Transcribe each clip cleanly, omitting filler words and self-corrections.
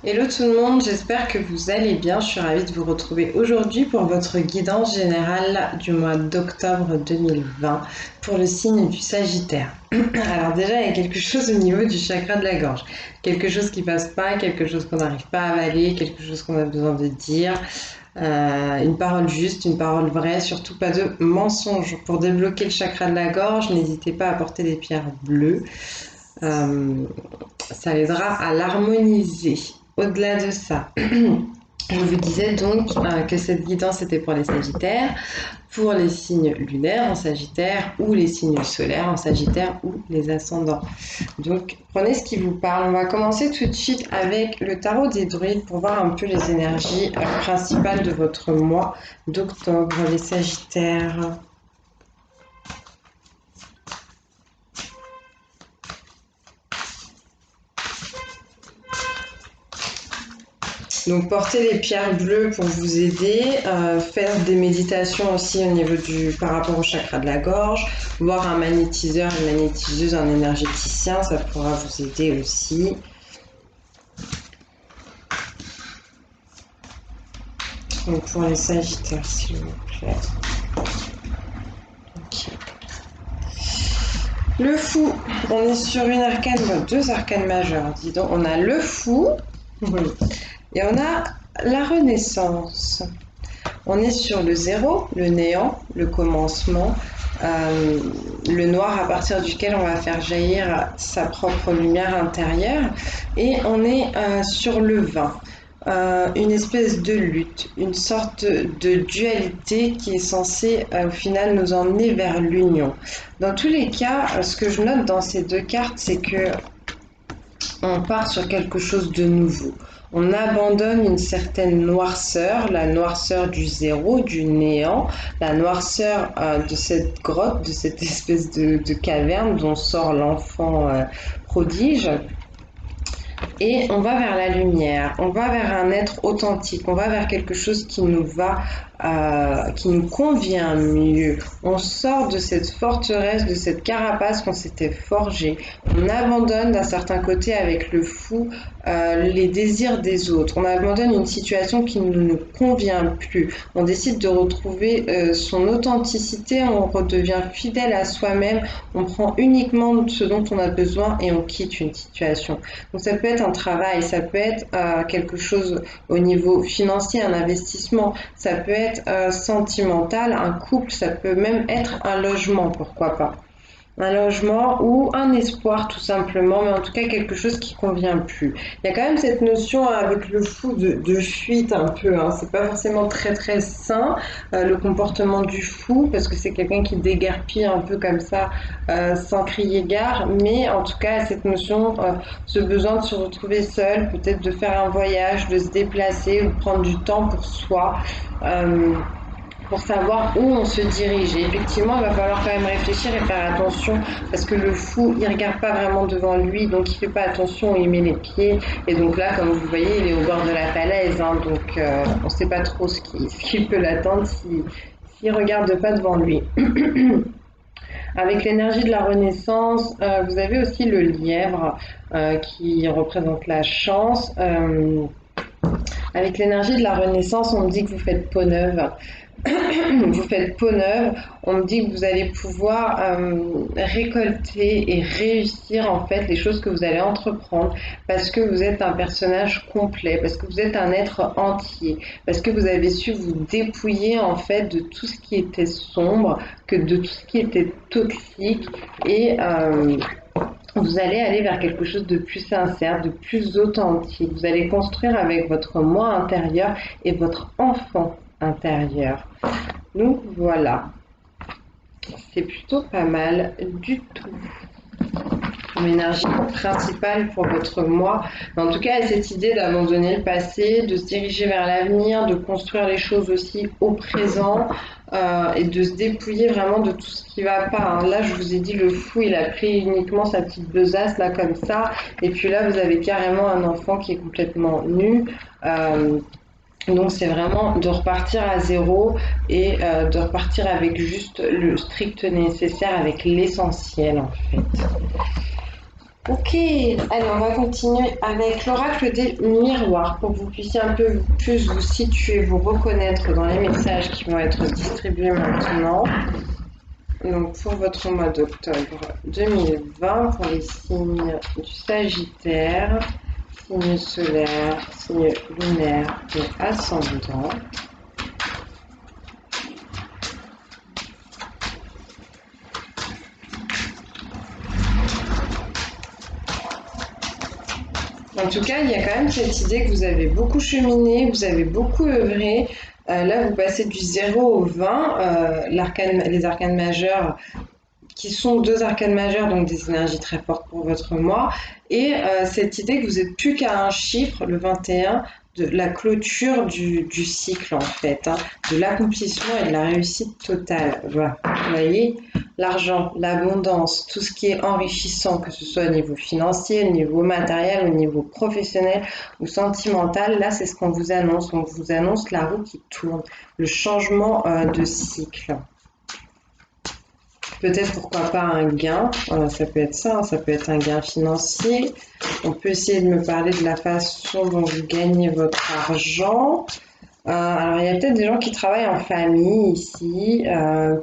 Hello tout le monde, j'espère que vous allez bien. Je suis ravie de vous retrouver aujourd'hui pour votre guidance générale du mois d'octobre 2020 pour le signe du Sagittaire. Alors déjà, il y a quelque chose au niveau du chakra de la gorge. Quelque chose qui passe pas, quelque chose qu'on n'arrive pas à avaler, quelque chose qu'on a besoin de dire. Une parole juste, une parole vraie, surtout pas de mensonges. Pour débloquer le chakra de la gorge, n'hésitez pas à porter des pierres bleues. Euh, Ça aidera à l'harmoniser. Au-delà de ça, je vous disais donc que cette guidance était pour les Sagittaires, pour les signes lunaires en Sagittaire ou les signes solaires en Sagittaire ou les ascendants. Donc prenez ce qui vous parle. On va commencer tout de suite avec le tarot des druides pour voir un peu les énergies principales de votre mois d'octobre, les Sagittaires. Donc portez les pierres bleues pour vous aider, faire des méditations aussi au niveau par rapport au chakra de la gorge, voir un magnétiseur, une magnétiseuse, un énergéticien, ça pourra vous aider aussi. Donc pour les Sagittaires, s'il vous plaît. Okay. Le fou, on est sur une arcane, deux arcanes majeures, dis donc. On a le fou et on a la renaissance. On est sur le zéro, le néant, le commencement, le noir à partir duquel on va faire jaillir sa propre lumière intérieure. Et on est sur le 20, une espèce de lutte, une sorte de dualité qui est censée au final nous emmener vers l'union. Dans tous les cas, ce que je note dans ces deux cartes, c'est que on part sur quelque chose de nouveau. On abandonne une certaine noirceur, la noirceur du zéro, du néant, la noirceur de cette grotte, de cette espèce de caverne dont sort l'enfant prodige. Et on va vers la lumière, on va vers un être authentique, on va vers quelque chose qui nous va, qui nous convient mieux. On sort de cette forteresse, de cette carapace qu'on s'était forgée. On abandonne d'un certain côté avec le fou les désirs des autres. On abandonne une situation qui ne nous convient plus. On décide de retrouver son authenticité, on redevient fidèle à soi-même, on prend uniquement ce dont on a besoin et on quitte une situation. Donc ça peut être un travail, ça peut être quelque chose au niveau financier, un investissement, ça peut être sentimental, un couple, ça peut même être un logement, pourquoi pas. Un logement ou un espoir tout simplement, mais en tout cas quelque chose qui convient plus. Il y a quand même cette notion avec le fou de fuite un peu, hein. C'est pas forcément très très sain le comportement du fou parce que c'est quelqu'un qui déguerpille un peu comme ça sans crier gare, mais en tout cas cette notion, ce besoin de se retrouver seul, peut-être de faire un voyage, de se déplacer ou de prendre du temps pour soi. Pour savoir où on se dirige. Et effectivement, il va falloir quand même réfléchir et faire attention parce que le fou, il regarde pas vraiment devant lui, donc il fait pas attention où il met les pieds. Et donc là, comme vous voyez, il est au bord de la falaise, hein, donc on sait pas trop ce qui peut l'attendre s'il regarde pas devant lui. Avec l'énergie de la Renaissance, vous avez aussi le lièvre qui représente la chance. Avec l'énergie de la Renaissance, on me dit que vous faites peau neuve. Vous faites peau neuve, on me dit que vous allez pouvoir récolter et réussir en fait les choses que vous allez entreprendre parce que vous êtes un personnage complet, parce que vous êtes un être entier, parce que vous avez su vous dépouiller en fait de tout ce qui était sombre, que de tout ce qui était toxique et vous allez aller vers quelque chose de plus sincère, de plus authentique. Vous allez construire avec votre moi intérieur et votre enfant intérieur. Donc voilà, c'est plutôt pas mal du tout. Comme énergie principale pour votre moi. En tout cas, cette idée d'abandonner le passé, de se diriger vers l'avenir, de construire les choses aussi au présent et de se dépouiller vraiment de tout ce qui va pas. Hein. Là, je vous ai dit, le fou, il a pris uniquement sa petite besace, là, comme ça. Et puis là, vous avez carrément un enfant qui est complètement nu. Donc c'est vraiment de repartir à zéro et de repartir avec juste le strict nécessaire, avec l'essentiel en fait. Ok, allez, on va continuer avec l'oracle des miroirs pour que vous puissiez un peu plus vous situer, vous reconnaître dans les messages qui vont être distribués maintenant. Donc pour votre mois d'octobre 2020, pour les signes du Sagittaire, signe solaire, signe lunaire et ascendant. En tout cas, il y a quand même cette idée que vous avez beaucoup cheminé, vous avez beaucoup œuvré. Là, vous passez du 0 au 20. Les arcanes majeurs, qui sont deux arcanes majeures, donc des énergies très fortes pour votre mois. Et cette idée que vous n'êtes plus qu'à un chiffre, le 21, de la clôture du cycle, en fait, hein, de l'accomplissement et de la réussite totale. Voilà. Vous voyez, l'argent, l'abondance, tout ce qui est enrichissant, que ce soit au niveau financier, au niveau matériel, au niveau professionnel ou sentimental, là, c'est ce qu'on vous annonce. On vous annonce la roue qui tourne, le changement de cycle. Peut-être pourquoi pas un gain, ça peut être ça, hein, ça peut être un gain financier. On peut essayer de me parler de la façon dont vous gagnez votre argent. Alors il y a peut-être des gens qui travaillent en famille ici,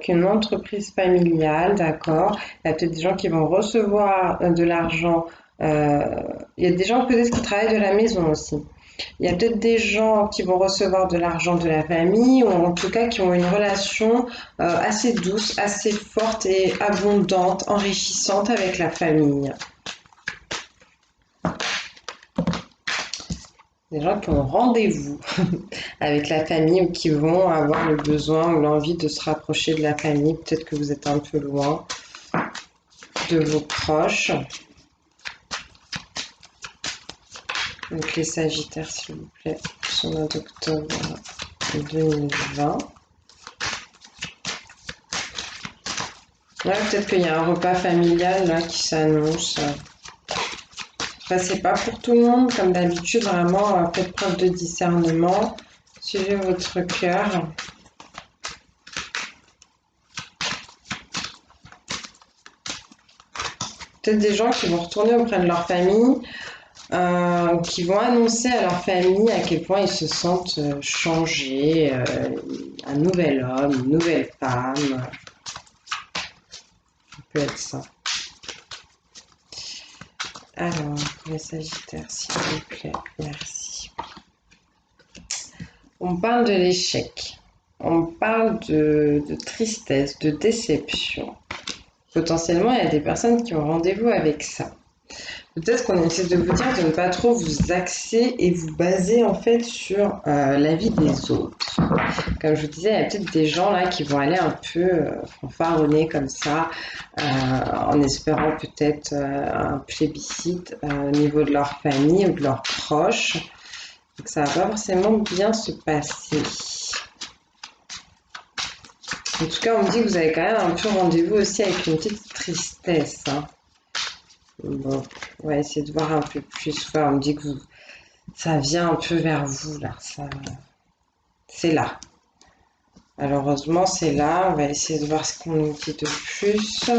qu'une entreprise familiale, d'accord. Il y a peut-être des gens qui vont recevoir de l'argent. Il y a des gens peut-être qui travaillent de la maison aussi. Il y a peut-être des gens qui vont recevoir de l'argent de la famille ou en tout cas qui ont une relation assez douce, assez forte et abondante, enrichissante avec la famille. Des gens qui ont rendez-vous avec la famille ou qui vont avoir le besoin ou l'envie de se rapprocher de la famille. Peut-être que vous êtes un peu loin de vos proches. Donc les Sagittaires, s'il vous plaît, sur le mois d'octobre 2020. Ouais, peut-être qu'il y a un repas familial là qui s'annonce. Enfin, c'est pas pour tout le monde, comme d'habitude, vraiment, faites preuve de discernement, suivez votre cœur. Peut-être des gens qui vont retourner auprès de leur famille, qui vont annoncer à leur famille à quel point ils se sentent changés, un nouvel homme, une nouvelle femme. Ça peut être ça. Alors, pour les Sagittaires, s'il vous plaît, merci. On parle de l'échec. On parle de tristesse, de déception. Potentiellement, il y a des personnes qui ont rendez-vous avec ça. Peut-être qu'on essaie de vous dire de ne pas trop vous axer et vous baser en fait sur la vie des autres. Comme je vous disais, il y a peut-être des gens là qui vont aller un peu fanfaronner comme ça, en espérant peut-être un plébiscite au niveau de leur famille ou de leurs proches. Donc ça va pas forcément bien se passer. En tout cas, on me dit que vous avez quand même un peu rendez-vous aussi avec une petite tristesse. Hein. Bon, on va essayer de voir un peu plus. Enfin, on me dit que ça vient un peu vers vous, là. C'est là. Malheureusement, c'est là. On va essayer de voir ce qu'on nous dit de plus.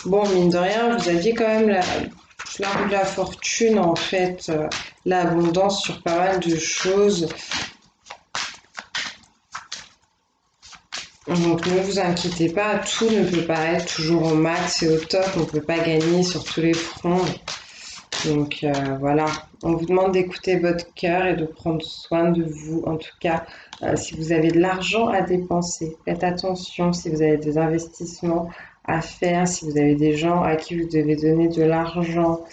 Bon, mine de rien, vous aviez quand même la roue de la fortune, en fait. L'abondance sur pas mal de choses. Donc ne vous inquiétez pas, tout ne peut pas être toujours au max et au top, on ne peut pas gagner sur tous les fronts. Donc voilà, on vous demande d'écouter votre cœur et de prendre soin de vous. En tout cas, si vous avez de l'argent à dépenser, faites attention. Si vous avez des investissements à faire, si vous avez des gens à qui vous devez donner de l'argent,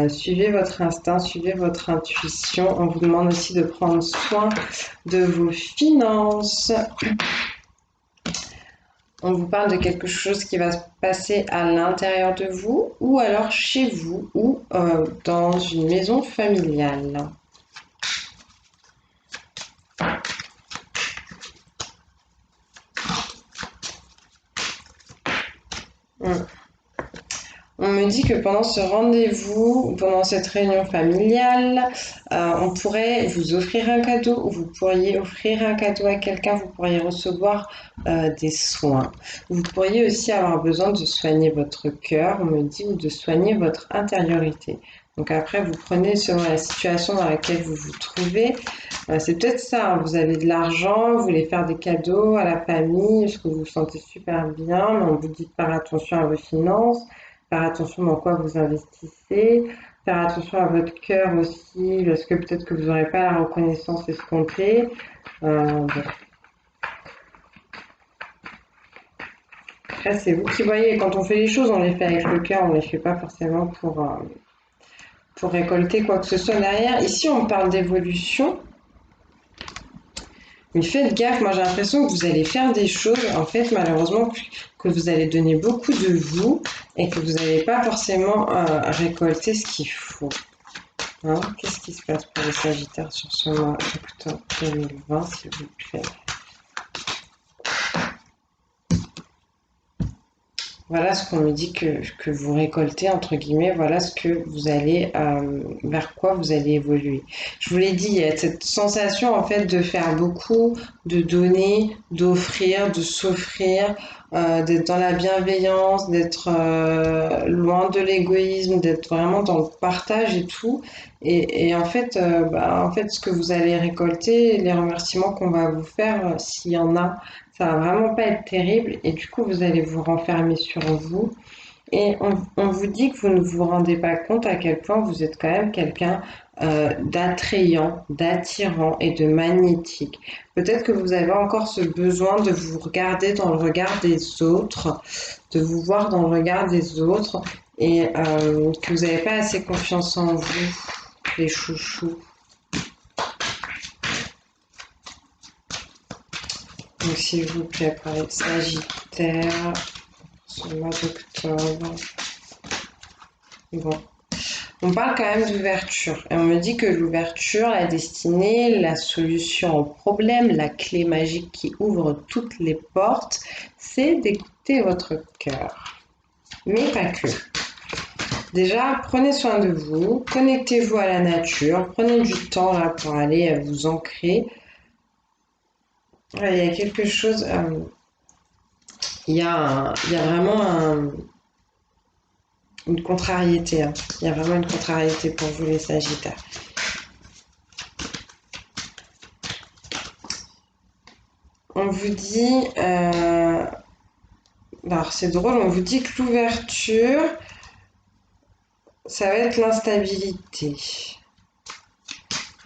suivez votre instinct, suivez votre intuition. On vous demande aussi de prendre soin de vos finances. On vous parle de quelque chose qui va se passer à l'intérieur de vous ou alors chez vous ou dans une maison familiale. On me me dit que pendant ce rendez-vous, pendant cette réunion familiale, on pourrait vous offrir un cadeau, ou vous pourriez offrir un cadeau à quelqu'un, vous pourriez recevoir des soins. Vous pourriez aussi avoir besoin de soigner votre cœur, on me dit, ou de soigner votre intériorité. Donc après, vous prenez selon la situation dans laquelle vous vous trouvez. C'est peut-être ça, hein, vous avez de l'argent, vous voulez faire des cadeaux à la famille, parce que vous vous sentez super bien, mais on vous dit de faire attention à vos finances, faire attention dans quoi vous investissez, faire attention à votre cœur aussi, parce que peut-être que vous n'aurez pas la reconnaissance escomptée. Bon. Après, c'est vous qui voyez, quand on fait les choses, on les fait avec le cœur, on ne les fait pas forcément pour récolter quoi que ce soit derrière. Ici, on parle d'évolution. Mais faites gaffe, moi j'ai l'impression que vous allez faire des choses, en fait, malheureusement, que vous allez donner beaucoup de vous et que vous n'allez pas forcément récolter ce qu'il faut. Hein? Qu'est-ce qui se passe pour les Sagittaires sur ce mois d'octobre 2020, s'il vous plaît? Voilà ce qu'on me dit que vous récoltez, entre guillemets, voilà ce que vous allez, vers quoi vous allez évoluer. Je vous l'ai dit, il y a cette sensation en fait de faire beaucoup, de donner, d'offrir, de s'offrir, d'être dans la bienveillance, d'être loin de l'égoïsme, d'être vraiment dans le partage et tout. Et en fait, ce que vous allez récolter, les remerciements qu'on va vous faire, s'il y en a, ça va vraiment pas être terrible et du coup vous allez vous renfermer sur vous et on vous dit que vous ne vous rendez pas compte à quel point vous êtes quand même quelqu'un d'attrayant, d'attirant et de magnétique. Peut-être que vous avez encore ce besoin de vous regarder dans le regard des autres, de vous voir dans le regard des autres et que vous n'avez pas assez confiance en vous, les chouchous. Donc, s'il vous plaît, pour les Sagittaires, ce mois d'octobre. Bon. On parle quand même d'ouverture. Et on me dit que l'ouverture, la destinée, la solution au problème, la clé magique qui ouvre toutes les portes, c'est d'écouter votre cœur. Mais pas que. Déjà, prenez soin de vous, connectez-vous à la nature, prenez du temps là pour aller vous ancrer. Il y a quelque chose, il y a vraiment une contrariété. Hein. Il y a vraiment une contrariété pour vous les Sagittaires. On vous dit, alors c'est drôle, on vous dit que l'ouverture, ça va être l'instabilité.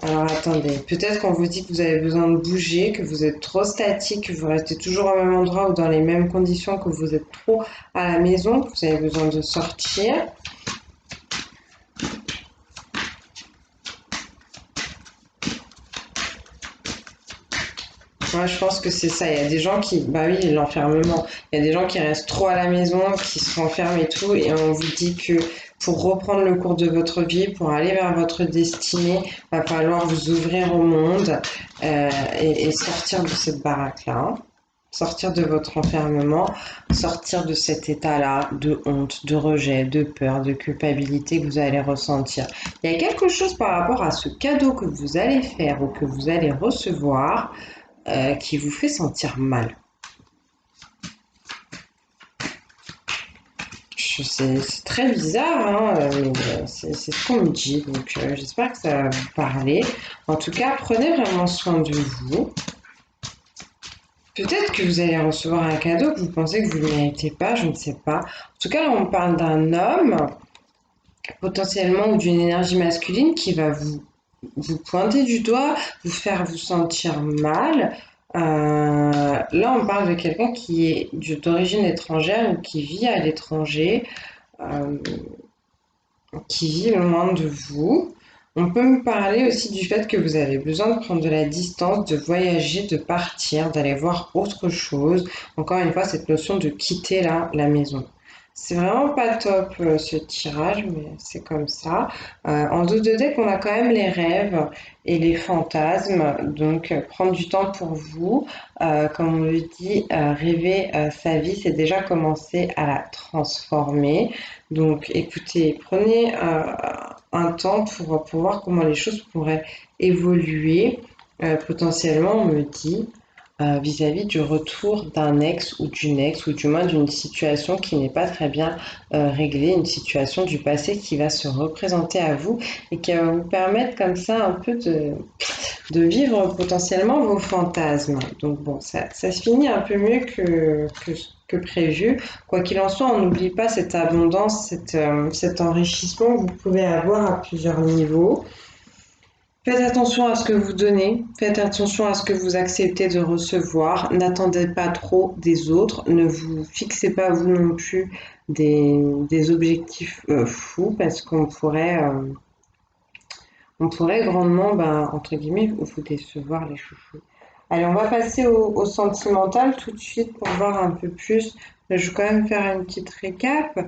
Alors attendez, peut-être qu'on vous dit que vous avez besoin de bouger, que vous êtes trop statique, que vous restez toujours au même endroit ou dans les mêmes conditions, que vous êtes trop à la maison, que vous avez besoin de sortir. Moi, je pense que c'est ça. Il y a des gens qui, bah oui, l'enfermement. Il y a des gens qui restent trop à la maison, qui se renferment et tout, et on vous dit que pour reprendre le cours de votre vie, pour aller vers votre destinée, va falloir vous ouvrir au monde et sortir de cette baraque-là, hein. Sortir de votre enfermement, sortir de cet état-là de honte, de rejet, de peur, de culpabilité que vous allez ressentir. Il y a quelque chose par rapport à ce cadeau que vous allez faire ou que vous allez recevoir qui vous fait sentir mal. C'est très bizarre, hein, mais c'est ce qu'on me dit, donc j'espère que ça va vous parler. En tout cas, prenez vraiment soin de vous. Peut-être que vous allez recevoir un cadeau que vous pensez que vous ne méritez pas, je ne sais pas. En tout cas, là, on parle d'un homme, potentiellement, ou d'une énergie masculine qui va vous pointer du doigt, vous faire vous sentir mal. Là, on parle de quelqu'un qui est d'origine étrangère ou qui vit à l'étranger, euh, qui vit loin de vous. On peut me parler aussi du fait que vous avez besoin de prendre de la distance, de voyager, de partir, d'aller voir autre chose. Encore une fois, cette notion de quitter la maison. C'est vraiment pas top ce tirage, mais c'est comme ça. En dos de deck, on a quand même les rêves et les fantasmes. Donc, prendre du temps pour vous. Comme on le dit, rêver sa vie, c'est déjà commencer à la transformer. Donc, écoutez, prenez un temps pour voir comment les choses pourraient évoluer. Potentiellement, on me dit vis-à-vis du retour d'un ex ou d'une ex, ou du moins d'une situation qui n'est pas très bien réglée, une situation du passé qui va se représenter à vous et qui va vous permettre comme ça un peu de vivre potentiellement vos fantasmes. Donc bon, ça se finit un peu mieux que prévu. Quoi qu'il en soit, on n'oublie pas cette abondance, cet enrichissement que vous pouvez avoir à plusieurs niveaux. Faites attention à ce que vous donnez, faites attention à ce que vous acceptez de recevoir, n'attendez pas trop des autres, ne vous fixez pas vous non plus des objectifs fous parce on pourrait grandement, ben, entre guillemets, vous décevoir les chouchous. Allez, on va passer au sentimental tout de suite pour voir un peu plus. Je vais quand même faire une petite récap.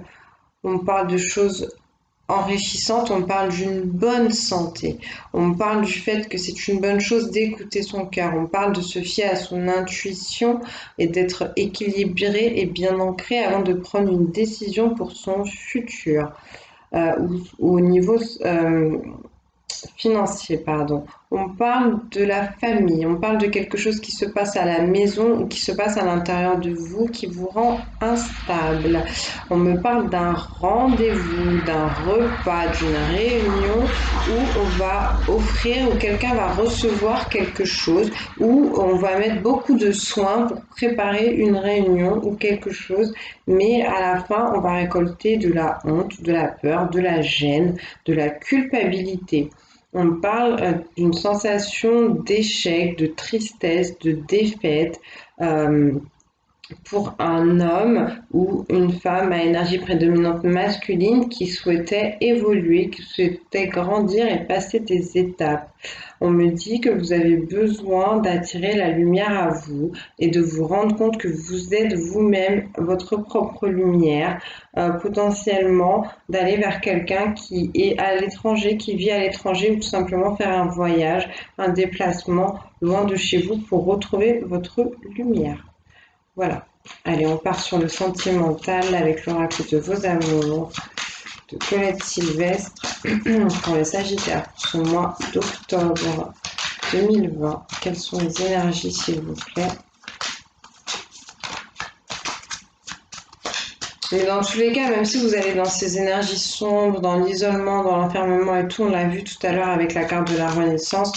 On parle de choses enrichissante, on parle d'une bonne santé, on parle du fait que c'est une bonne chose d'écouter son cœur, on parle de se fier à son intuition et d'être équilibré et bien ancré avant de prendre une décision pour son futur. Ou au niveau financier, pardon. On parle de la famille, on parle de quelque chose qui se passe à la maison ou qui se passe à l'intérieur de vous qui vous rend instable. On me parle d'un rendez-vous, d'un repas, d'une réunion où on va offrir, où quelqu'un va recevoir quelque chose, où on va mettre beaucoup de soins pour préparer une réunion ou quelque chose, mais à la fin, on va récolter de la honte, de la peur, de la gêne, de la culpabilité. On parle d'une sensation d'échec, de tristesse, de défaite pour un homme ou une femme à énergie prédominante masculine qui souhaitait évoluer, qui souhaitait grandir et passer des étapes. On me dit que vous avez besoin d'attirer la lumière à vous et de vous rendre compte que vous êtes vous-même votre propre lumière, potentiellement d'aller vers quelqu'un qui est à l'étranger, qui vit à l'étranger ou tout simplement faire un voyage, un déplacement loin de chez vous pour retrouver votre lumière. Voilà. Allez, on part sur le sentimental avec l'oracle de vos amours de Colette Sylvestre pour les Sagittaires pour ce mois d'octobre 2020. Quelles sont les énergies, s'il vous plaît? Mais dans tous les cas, même si vous allez dans ces énergies sombres, dans l'isolement, dans l'enfermement et tout, on l'a vu tout à l'heure avec la carte de la Renaissance,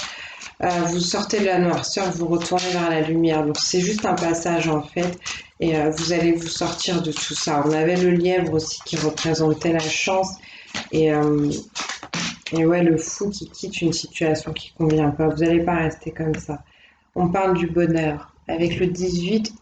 vous sortez de la noirceur, vous retournez vers la lumière. Donc c'est juste un passage en fait, et vous allez vous sortir de tout ça. On avait le lièvre aussi qui représentait la chance, et, ouais, le fou qui quitte une situation qui convient pas. Vous n'allez pas rester comme ça. On parle du bonheur. Avec le 18,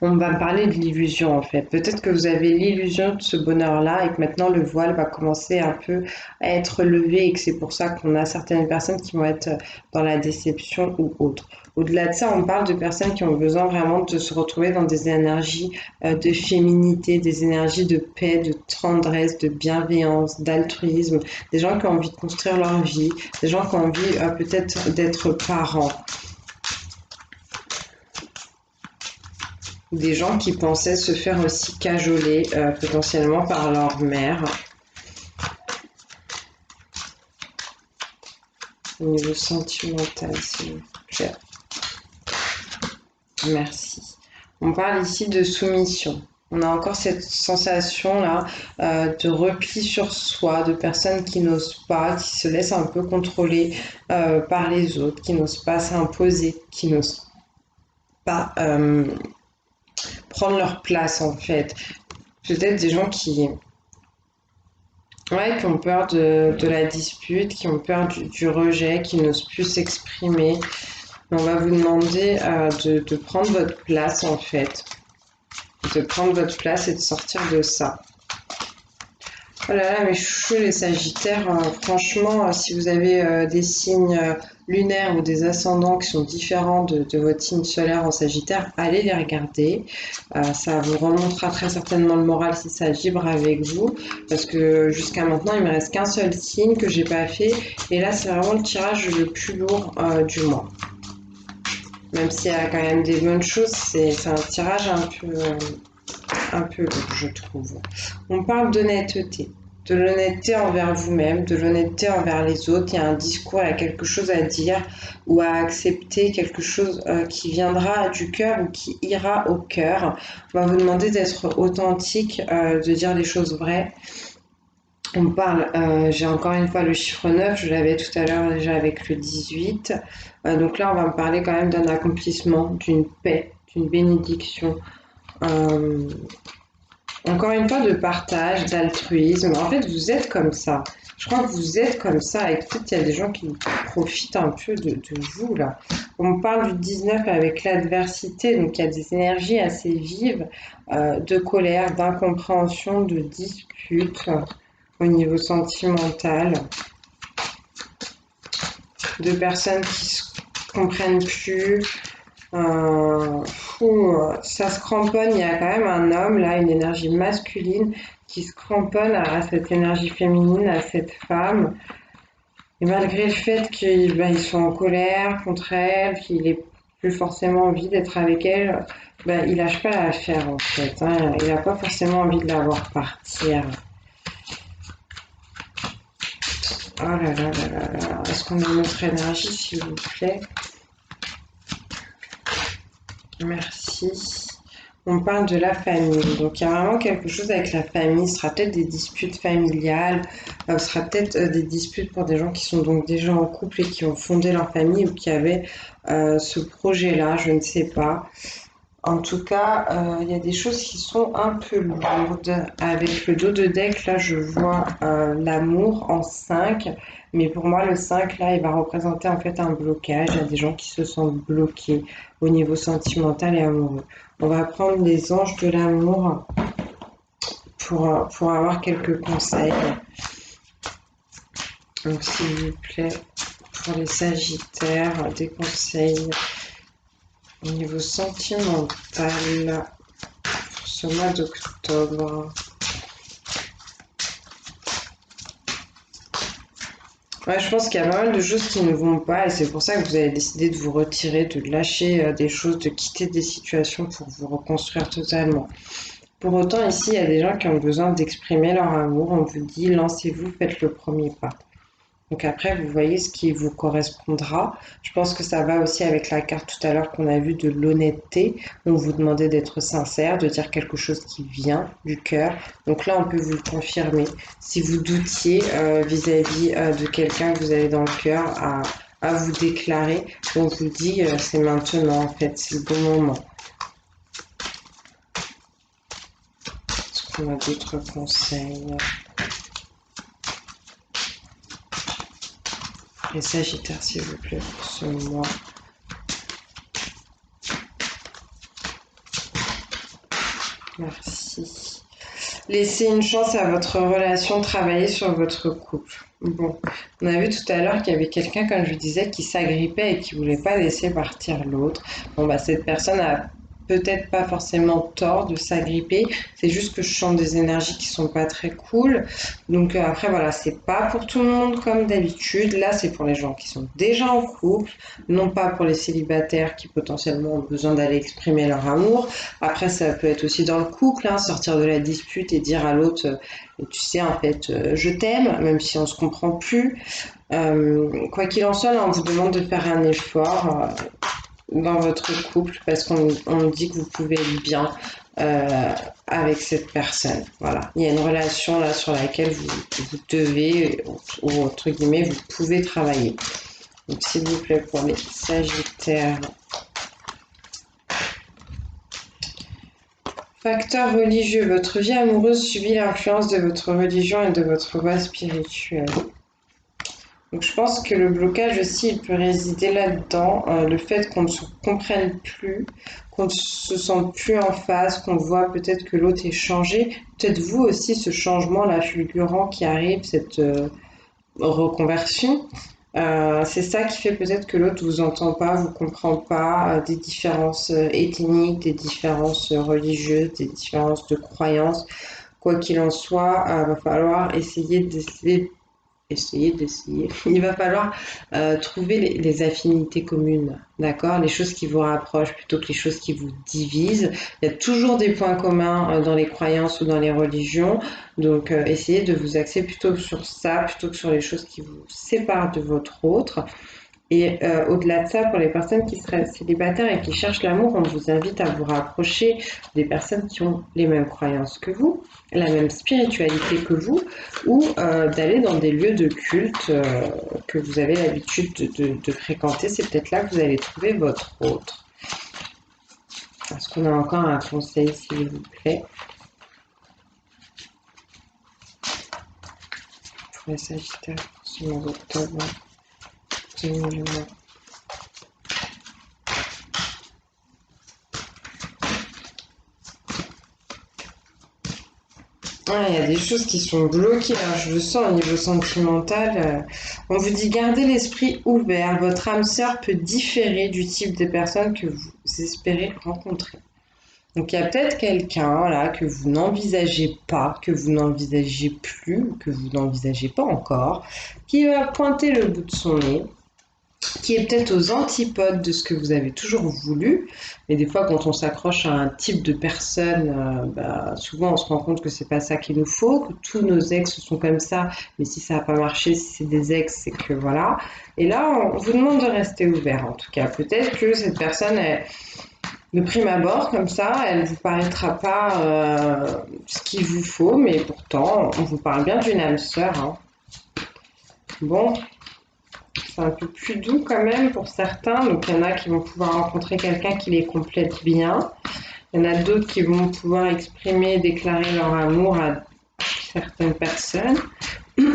on va parler de l'illusion en fait. Peut-être que vous avez l'illusion de ce bonheur-là et que maintenant le voile va commencer un peu à être levé et que c'est pour ça qu'on a certaines personnes qui vont être dans la déception ou autre. Au-delà de ça, on parle de personnes qui ont besoin vraiment de se retrouver dans des énergies de féminité, des énergies de paix, de tendresse, de bienveillance, d'altruisme, des gens qui ont envie de construire leur vie, des gens qui ont envie peut-être d'être parents. Des gens qui pensaient se faire aussi cajoler potentiellement par leur mère. Au niveau sentimental, s'il vous plaît. Merci. On parle ici de soumission. On a encore cette sensation-là de repli sur soi, de personnes qui n'osent pas, qui se laissent un peu contrôler par les autres, qui n'osent pas s'imposer, qui n'osent pas prendre leur place en fait. Peut-être des gens qui ont peur de la dispute, qui ont peur du rejet, qui n'osent plus s'exprimer. On va vous demander de prendre votre place en fait. De prendre votre place et de sortir de ça. Oh là là, mes chouchous, les Sagittaires, franchement, si vous avez des signes lunaires ou des ascendants qui sont différents de votre signe solaire en Sagittaire, allez les regarder. Ça vous remontera très certainement le moral si ça vibre avec vous. Parce que jusqu'à maintenant, il me reste qu'un seul signe que j'ai pas fait. Et là, c'est vraiment le tirage le plus lourd du mois. Même s'il y a quand même des bonnes choses, c'est un tirage un peu lourd, je trouve. On parle d'honnêteté. De l'honnêteté envers vous-même, de l'honnêteté envers les autres. Il y a un discours, il y a quelque chose à dire ou à accepter, quelque chose qui viendra du cœur ou qui ira au cœur. On va vous demander d'être authentique, de dire les choses vraies. On parle, j'ai encore une fois le chiffre 9, je l'avais tout à l'heure déjà avec le 18. Donc là, on va me parler quand même d'un accomplissement, d'une paix, d'une bénédiction. Euh, Encore une fois, de partage, d'altruisme. En fait, vous êtes comme ça. Je crois que vous êtes comme ça. Et peut-être qu'il y a des gens qui profitent un peu de vous, là. On parle du 19 avec l'adversité. Donc, il y a des énergies assez vives de colère, d'incompréhension, de dispute au niveau sentimental, de personnes qui se comprennent plus. Ça se cramponne, il y a quand même un homme, là, une énergie masculine qui se cramponne à cette énergie féminine, à cette femme. Et malgré le fait qu'ils ils sont en colère contre elle, qu'il ait plus forcément envie d'être avec elle, il lâche pas l'affaire en fait. Hein. Il n'a pas forcément envie de la voir partir. Oh là là là là là. Est-ce qu'on a une autre énergie, s'il vous plaît? Merci. On parle de la famille. Donc, il y a vraiment quelque chose avec la famille. Ce sera peut-être des disputes familiales. Ce sera peut-être des disputes pour des gens qui sont donc déjà en couple et qui ont fondé leur famille ou qui avaient ce projet-là. Je ne sais pas. En tout cas, il y a des choses qui sont un peu lourdes. Avec le dos de deck, là, je vois l'amour en 5. Mais pour moi, le 5 là, il va représenter en fait un blocage. Il y a des gens qui se sentent bloqués au niveau sentimental et amoureux. On va prendre les anges de l'amour pour avoir quelques conseils. Donc, s'il vous plaît, pour les Sagittaires, des conseils au niveau sentimental pour ce mois d'octobre. Ouais, je pense qu'il y a pas mal de choses qui ne vont pas et c'est pour ça que vous avez décidé de vous retirer, de lâcher des choses, de quitter des situations pour vous reconstruire totalement. Pour autant, ici, il y a des gens qui ont besoin d'exprimer leur amour. On vous dit, lancez-vous, faites le premier pas. Donc après, vous voyez ce qui vous correspondra. Je pense que ça va aussi avec la carte tout à l'heure qu'on a vue de l'honnêteté. On vous demandait d'être sincère, de dire quelque chose qui vient du cœur. Donc là, on peut vous le confirmer. Si vous doutiez vis-à-vis de quelqu'un que vous avez dans le cœur à vous déclarer, on vous dit c'est maintenant en fait, c'est le bon moment. Est-ce qu'on a d'autres conseils? Les Sagittaires, s'il vous plaît, pour ce mois. Merci. Laissez une chance à votre relation, travailler sur votre couple. Bon, on a vu tout à l'heure qu'il y avait quelqu'un, comme je vous disais, qui s'agrippait et qui voulait pas laisser partir l'autre. Bon, cette personne a peut-être pas forcément tort de s'agripper. C'est juste que je sens des énergies qui sont pas très cool. Donc après, voilà, c'est pas pour tout le monde comme d'habitude. Là, c'est pour les gens qui sont déjà en couple, non pas pour les célibataires qui potentiellement ont besoin d'aller exprimer leur amour. Après, ça peut être aussi dans le couple, hein, sortir de la dispute et dire à l'autre, tu sais, en fait, je t'aime, même si on se comprend plus. Quoi qu'il en soit, là, on vous demande de faire un effort dans votre couple parce qu'on dit que vous pouvez être bien avec cette personne. Voilà. Il y a une relation là sur laquelle vous devez, ou entre guillemets, vous pouvez travailler. Donc, s'il vous plaît, pour les Sagittaires. Facteur religieux. Votre vie amoureuse subit l'influence de votre religion et de votre voie spirituelle. Donc je pense que le blocage aussi, il peut résider là-dedans, le fait qu'on ne se comprenne plus, qu'on ne se sente plus en phase, qu'on voit peut-être que l'autre est changé. Peut-être vous aussi, ce changement là fulgurant qui arrive, cette reconversion, c'est ça qui fait peut-être que l'autre vous entend pas, vous comprend pas, des différences ethniques, des différences religieuses, des différences de croyances. Quoi qu'il en soit, va falloir essayer. Il va falloir trouver les affinités communes, d'accord? Les choses qui vous rapprochent plutôt que les choses qui vous divisent. Il y a toujours des points communs dans les croyances ou dans les religions, donc essayez de vous axer plutôt sur ça, plutôt que sur les choses qui vous séparent de votre autre. Et au-delà de ça, pour les personnes qui seraient célibataires et qui cherchent l'amour, on vous invite à vous rapprocher des personnes qui ont les mêmes croyances que vous, la même spiritualité que vous, ou d'aller dans des lieux de culte que vous avez l'habitude de fréquenter. C'est peut-être là que vous allez trouver votre autre. Est-ce qu'on a encore un conseil, s'il vous plaît, pour les Sagittaires pour ce mois d'octobre 2020? Ah, il y a des choses qui sont bloquées, hein, je le sens au niveau sentimental. On vous dit gardez l'esprit ouvert. Votre âme sœur peut différer du type de personne que vous espérez rencontrer. Donc il y a peut-être quelqu'un là que vous n'envisagez pas, que vous n'envisagez plus, que vous n'envisagez pas encore, qui va pointer le bout de son nez, qui est peut-être aux antipodes de ce que vous avez toujours voulu. Mais des fois, quand on s'accroche à un type de personne, souvent on se rend compte que c'est pas ça qu'il nous faut, que tous nos ex sont comme ça. Mais si ça n'a pas marché, si c'est des ex, c'est que voilà. Et là, on vous demande de rester ouvert. En tout cas, peut-être que cette personne, de prime abord, comme ça, elle ne vous paraîtra pas ce qu'il vous faut, mais pourtant, on vous parle bien d'une âme sœur. Hein. Bon, c'est un peu plus doux quand même pour certains. Donc il y en a qui vont pouvoir rencontrer quelqu'un qui les complète bien. Il y en a d'autres qui vont pouvoir exprimer, déclarer leur amour à certaines personnes. Puis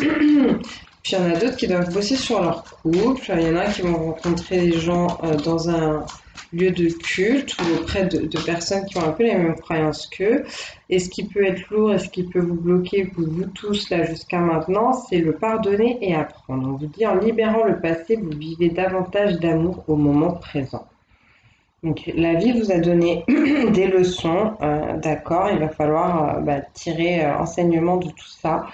il y en a d'autres qui doivent bosser sur leur couple. Il y en a qui vont rencontrer des gens dans un lieu de culte ou auprès de personnes qui ont un peu les mêmes croyances qu'eux. Et ce qui peut être lourd et ce qui peut vous bloquer pour vous tous là jusqu'à maintenant, c'est le pardonner et apprendre. On vous dit en libérant le passé, vous vivez davantage d'amour au moment présent. Donc la vie vous a donné des leçons, d'accord, il va falloir tirer enseignement de tout ça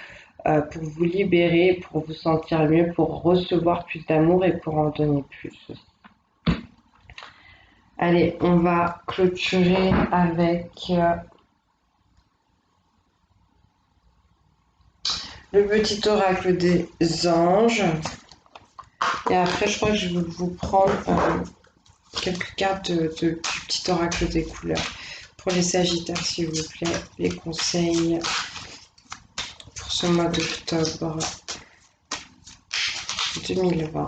pour vous libérer, pour vous sentir mieux, pour recevoir plus d'amour et pour en donner plus aussi. Allez, on va clôturer avec le petit oracle des anges. Et après, je crois que je vais vous prendre quelques cartes du petit oracle des couleurs. Pour les Sagittaires, s'il vous plaît, les conseils pour ce mois d'octobre 2020.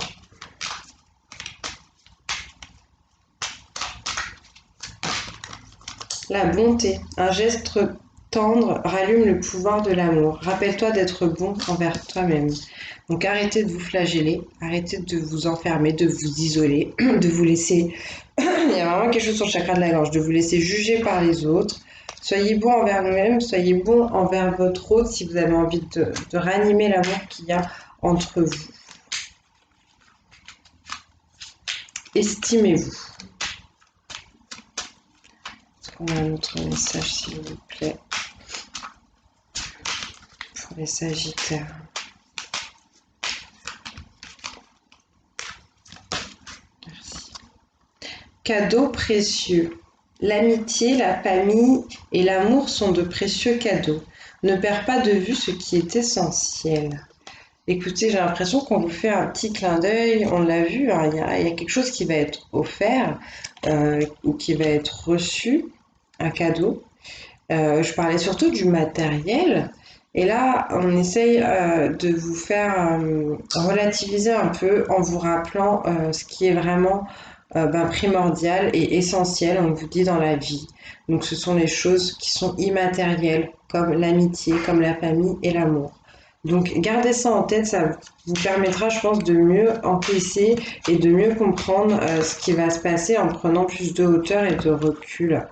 La bonté, un geste tendre rallume le pouvoir de l'amour. Rappelle-toi d'être bon envers toi-même. Donc arrêtez de vous flageller, arrêtez de vous enfermer, de vous isoler, de vous laisser... Il y a vraiment quelque chose sur le chakra de la gorge, de vous laisser juger par les autres. Soyez bon envers vous-même, soyez bon envers votre autre si vous avez envie de ranimer l'amour qu'il y a entre vous. Estimez-vous. On a un autre message, s'il vous plaît, pour les Sagittaires. Merci. Cadeaux précieux. L'amitié, la famille et l'amour sont de précieux cadeaux. Ne perds pas de vue ce qui est essentiel. Écoutez, j'ai l'impression qu'on vous fait un petit clin d'œil. On l'a vu, hein, il y a quelque chose qui va être offert ou qui va être reçu. Un cadeau. Je parlais surtout du matériel. Et là, on essaye de vous faire relativiser un peu en vous rappelant ce qui est vraiment primordial et essentiel, on vous dit, dans la vie. Donc, ce sont les choses qui sont immatérielles, comme l'amitié, comme la famille et l'amour. Donc gardez ça en tête, ça vous permettra, je pense, de mieux encaisser et de mieux comprendre ce qui va se passer en prenant plus de hauteur et de recul.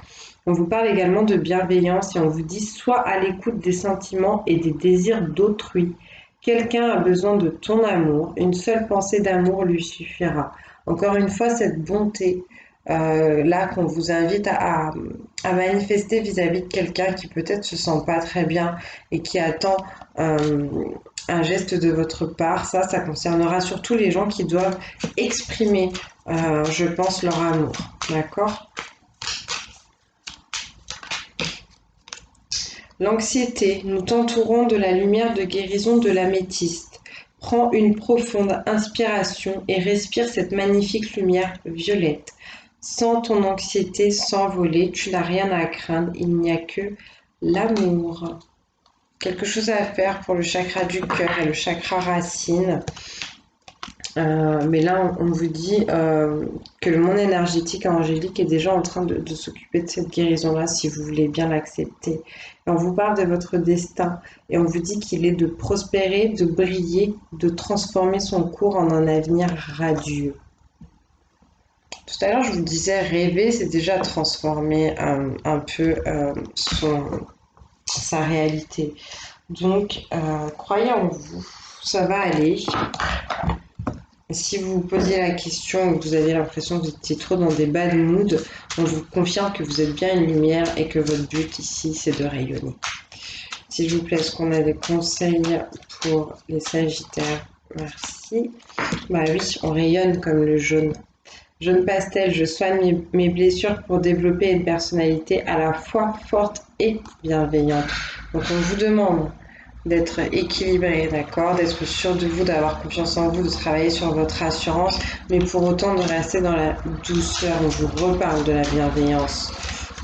On vous parle également de bienveillance et on vous dit sois à l'écoute des sentiments et des désirs d'autrui. Quelqu'un a besoin de ton amour, une seule pensée d'amour lui suffira. Encore une fois, cette bonté là qu'on vous invite à manifester vis-à-vis de quelqu'un qui peut-être se sent pas très bien et qui attend euh, un geste de votre part. Ça concernera surtout les gens qui doivent exprimer, je pense, leur amour. D'accord? L'anxiété, nous t'entourons de la lumière de guérison de l'améthyste. Prends une profonde inspiration et respire cette magnifique lumière violette. Sens ton anxiété s'envoler, tu n'as rien à craindre, il n'y a que l'amour. Quelque chose à faire pour le chakra du cœur et le chakra racine. Mais là, on vous dit que le monde énergétique angélique est déjà en train de s'occuper de cette guérison-là, si vous voulez bien l'accepter. Et on vous parle de votre destin et on vous dit qu'il est de prospérer, de briller, de transformer son cours en un avenir radieux. Tout à l'heure, je vous disais, rêver, c'est déjà transformer un peu sa réalité. Donc, croyez en vous, ça va aller. Si vous vous posiez la question ou que vous avez l'impression que vous étiez trop dans des bad moods, on vous confirme que vous êtes bien une lumière et que votre but ici, c'est de rayonner. S'il vous plaît, est-ce qu'on a des conseils pour les Sagittaires? Merci. Bah oui, on rayonne comme le jaune. Jaune pastel, je soigne mes blessures pour développer une personnalité à la fois forte et bienveillante. Donc on vous demande d'être équilibré, d'accord, d'être sûr de vous, d'avoir confiance en vous, de travailler sur votre assurance, mais pour autant de rester dans la douceur. On vous reparle de la bienveillance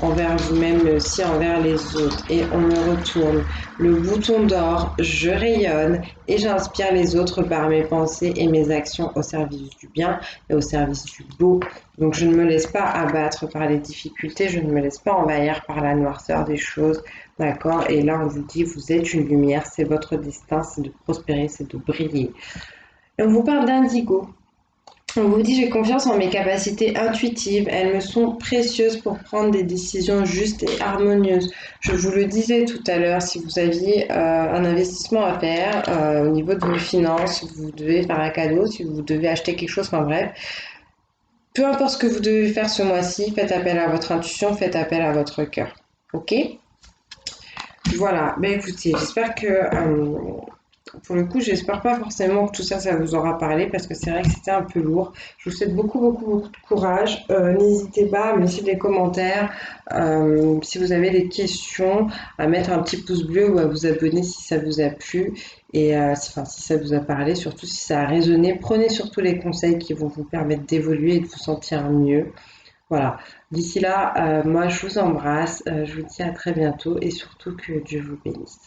envers vous-même, mais aussi envers les autres. Et on me retourne le bouton d'or, je rayonne et j'inspire les autres par mes pensées et mes actions au service du bien et au service du beau. Donc je ne me laisse pas abattre par les difficultés, je ne me laisse pas envahir par la noirceur des choses. D'accord? Et là, on vous dit, vous êtes une lumière, c'est votre destin, c'est de prospérer, c'est de briller. Et on vous parle d'indigo. On vous dit, j'ai confiance en mes capacités intuitives, elles me sont précieuses pour prendre des décisions justes et harmonieuses. Je vous le disais tout à l'heure, si vous aviez un investissement à faire au niveau de vos finances, si vous devez faire un cadeau, si vous devez acheter quelque chose, enfin bref, peu importe ce que vous devez faire ce mois-ci, faites appel à votre intuition, faites appel à votre cœur. Ok? Voilà, ben écoutez, j'espère que pour le coup, j'espère pas forcément que tout ça, ça vous aura parlé parce que c'est vrai que c'était un peu lourd. Je vous souhaite beaucoup, beaucoup, beaucoup de courage. N'hésitez pas à me laisser des commentaires. Si vous avez des questions, à mettre un petit pouce bleu ou à vous abonner si ça vous a plu et enfin, si ça vous a parlé, surtout si ça a résonné. Prenez surtout les conseils qui vont vous permettre d'évoluer et de vous sentir mieux. Voilà. D'ici là, moi, je vous embrasse. Je vous dis à très bientôt et surtout que Dieu vous bénisse.